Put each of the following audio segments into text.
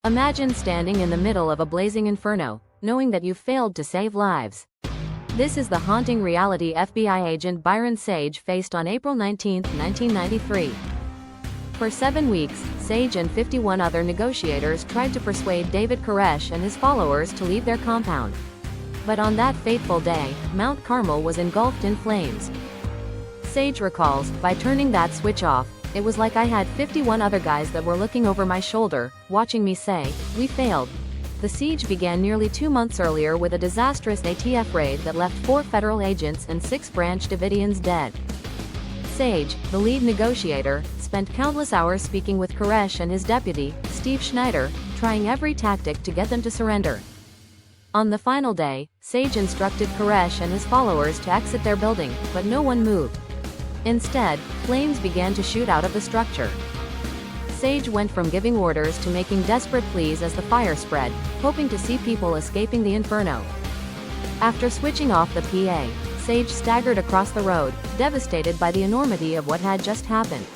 Imagine standing in the middle of a blazing inferno, knowing that you've failed to save lives. This is the haunting reality FBI agent Byron Sage faced on April 19, 1993. For 7 weeks, Sage and 51 other negotiators tried to persuade David Koresh and his followers to leave their compound. But on that fateful day, Mount Carmel was engulfed in flames. Sage recalls, "By turning that switch off, it was like I had 51 other guys that were looking over my shoulder, watching me say, 'We failed.'" The siege began nearly 2 months earlier with a disastrous ATF raid that left 4 federal agents and 6 Branch Davidians dead. Sage, the lead negotiator, spent countless hours speaking with Koresh and his deputy, Steve Schneider, trying every tactic to get them to surrender. On the final day, Sage instructed Koresh and his followers to exit their building, but no one moved. Instead, flames began to shoot out of the structure. Sage went from giving orders to making desperate pleas as the fire spread, hoping to see people escaping the inferno. After switching off the PA, Sage staggered across the road, devastated by the enormity of what had just happened.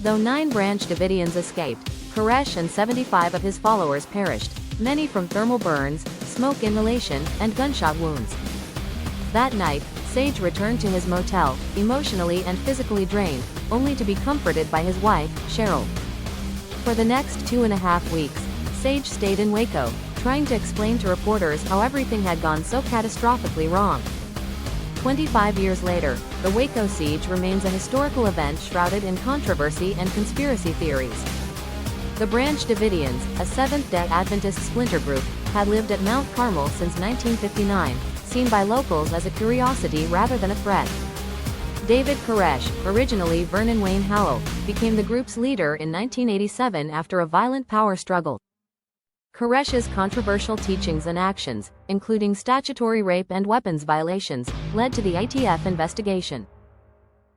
Though 9 Branch Davidians escaped, Koresh and 75 of his followers perished, many from thermal burns, smoke inhalation, and gunshot wounds. That night, Sage returned to his motel, emotionally and physically drained, only to be comforted by his wife, Cheryl. For the next 2.5 weeks, Sage stayed in Waco, trying to explain to reporters how everything had gone so catastrophically wrong. 25 years later, the Waco siege remains a historical event shrouded in controversy and conspiracy theories. The Branch Davidians, a Seventh-day Adventist splinter group, had lived at Mount Carmel since 1959, seen by locals as a curiosity rather than a threat. David Koresh, originally Vernon Wayne Howell, became the group's leader in 1987 after a violent power struggle. Koresh's controversial teachings and actions, including statutory rape and weapons violations, led to the ATF investigation.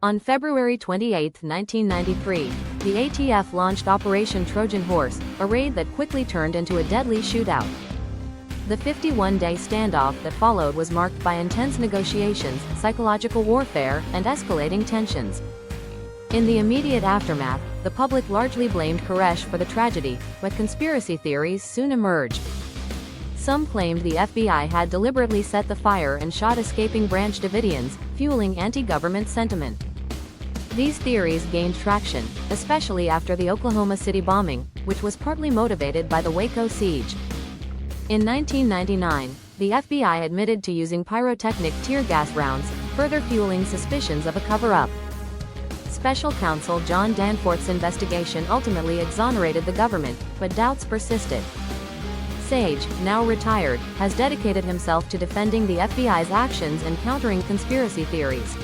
On February 28, 1993, the ATF launched Operation Trojan Horse, a raid that quickly turned into a deadly shootout. The 51-day standoff that followed was marked by intense negotiations, psychological warfare, and escalating tensions. In the immediate aftermath, the public largely blamed Koresh for the tragedy, but conspiracy theories soon emerged. Some claimed the FBI had deliberately set the fire and shot escaping Branch Davidians, fueling anti-government sentiment. These theories gained traction, especially after the Oklahoma City bombing, which was partly motivated by the Waco siege. In 1999, the FBI admitted to using pyrotechnic tear gas rounds, further fueling suspicions of a cover-up. Special counsel John Danforth's investigation ultimately exonerated the government, but doubts persisted. Sage, now retired, has dedicated himself to defending the FBI's actions and countering conspiracy theories.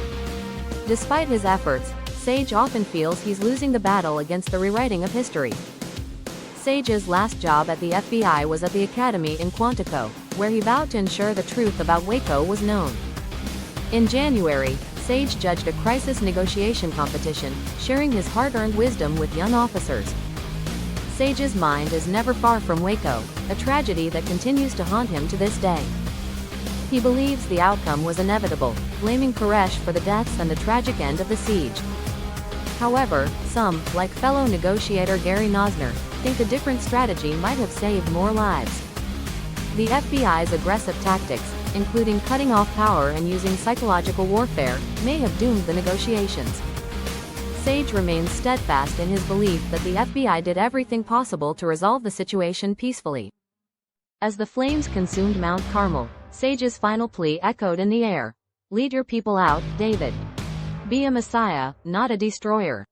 Despite his efforts, Sage often feels he's losing the battle against the rewriting of history. Sage's last job at the FBI was at the Academy in Quantico, where he vowed to ensure the truth about Waco was known. In January, Sage judged a crisis negotiation competition, sharing his hard-earned wisdom with young officers. Sage's mind is never far from Waco, a tragedy that continues to haunt him to this day. He believes the outcome was inevitable, blaming Koresh for the deaths and the tragic end of the siege. However, some, like fellow negotiator Gary Nosner, think a different strategy might have saved more lives. The FBI's aggressive tactics, including cutting off power and using psychological warfare, may have doomed the negotiations. Sage remains steadfast in his belief that the FBI did everything possible to resolve the situation peacefully. As the flames consumed Mount Carmel, Sage's final plea echoed in the air. "Lead your people out, David. Be a messiah, not a destroyer."